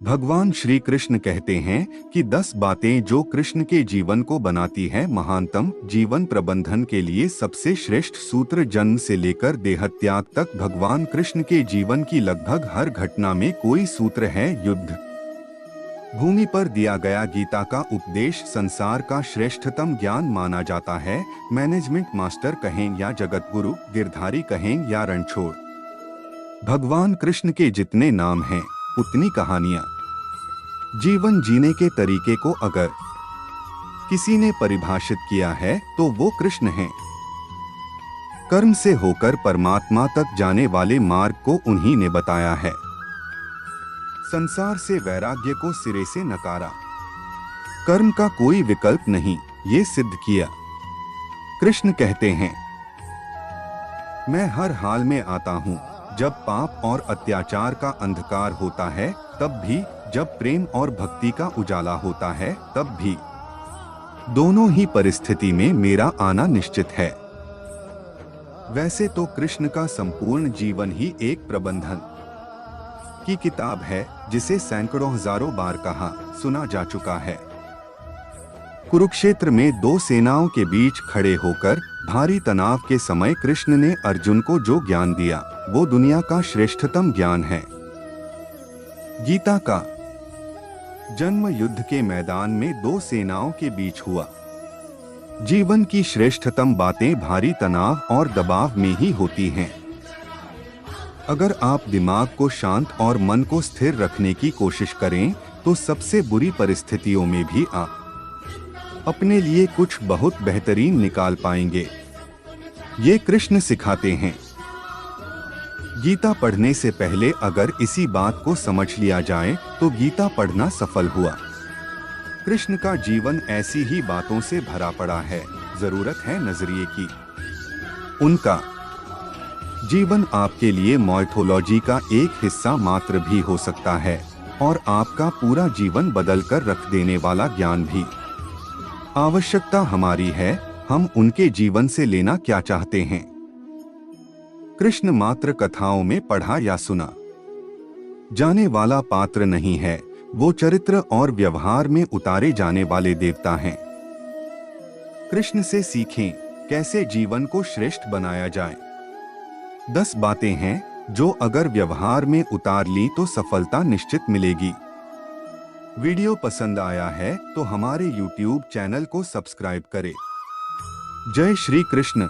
भगवान श्री कृष्ण कहते हैं कि 10 बातें जो कृष्ण के जीवन को बनाती है महानतम। जीवन प्रबंधन के लिए सबसे श्रेष्ठ सूत्र। जन्म से लेकर देहत्याग तक भगवान कृष्ण के जीवन की लगभग हर घटना में कोई सूत्र है। युद्ध भूमि पर दिया गया गीता का उपदेश संसार का श्रेष्ठतम ज्ञान माना जाता है। मैनेजमेंट मास्टर कहें या जगत गुरु, गिरधारी कहें या रणछोड़, भगवान कृष्ण के जितने नाम हैं उतनी कहानियां। जीवन जीने के तरीके को अगर किसी ने परिभाषित किया है तो वो कृष्ण हैं। कर्म से होकर परमात्मा तक जाने वाले मार्ग को उन्हीं ने बताया है। संसार से वैराग्य को सिरे से नकारा, कर्म का कोई विकल्प नहीं, ये सिद्ध किया। कृष्ण कहते हैं, मैं हर हाल में आता हूँ। जब पाप और अत्याचार का अंधकार होता है तब भी, जब प्रेम और भक्ति का उजाला होता है तब भी। दोनों ही परिस्थिति में मेरा आना निश्चित है। वैसे तो कृष्ण का संपूर्ण जीवन ही एक प्रबंधन की किताब है, जिसे सैकड़ों हजारों बार कहा सुना जा चुका है। कुरुक्षेत्र में दो सेनाओं के बीच खड़े होकर भारी तनाव के समय कृष्ण ने अर्जुन को जो ज्ञान दिया वो दुनिया का श्रेष्ठतम ज्ञान है। गीता का जन्म युद्ध के मैदान में दो सेनाओं के बीच हुआ। जीवन की श्रेष्ठतम बातें भारी तनाव और दबाव में ही होती हैं। अगर आप दिमाग को शांत और मन को स्थिर रखने की कोशिश करें तो सबसे बुरी परिस्थितियों में भी आप अपने लिए कुछ बहुत बेहतरीन निकाल पाएंगे। ये कृष्ण सिखाते हैं। गीता पढ़ने से पहले अगर इसी बात को समझ लिया जाए तो गीता पढ़ना सफल हुआ। कृष्ण का जीवन ऐसी ही बातों से भरा पड़ा है। जरूरत है नजरिए की। उनका जीवन आपके लिए माइथोलॉजी का एक हिस्सा मात्र भी हो सकता है और आपका पूरा जीवन बदल कर रख देने वाला ज्ञान भी। आवश्यकता हमारी है, हम उनके जीवन से लेना क्या चाहते हैं। कृष्ण मात्र कथाओं में पढ़ा या सुना जाने वाला पात्र नहीं है, वो चरित्र और व्यवहार में उतारे जाने वाले देवता हैं। कृष्ण से सीखें कैसे जीवन को श्रेष्ठ बनाया जाए। 10 बातें हैं जो अगर व्यवहार में उतार ली तो सफलता निश्चित मिलेगी। वीडियो पसंद आया है तो हमारे YouTube चैनल को सब्सक्राइब करें। जय श्री कृष्ण।